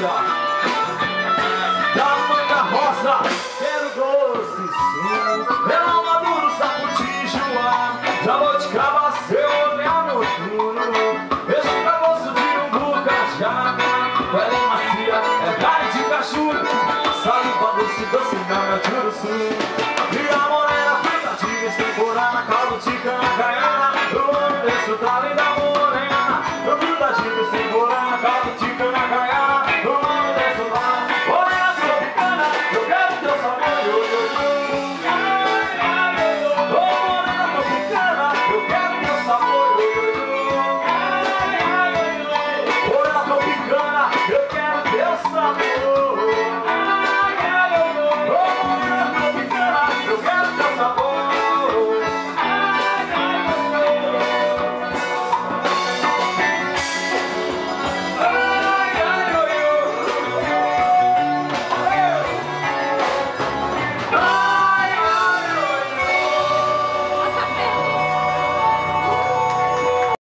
roça, da manga rosa, quero doce sim. Pela maduro, saputi, joá, jabuticaba, seu olhar noturno. Esse pra gosto de umbu, cajá, pele macia, é carne de cachorro, saliva doce, doce não é juruçu.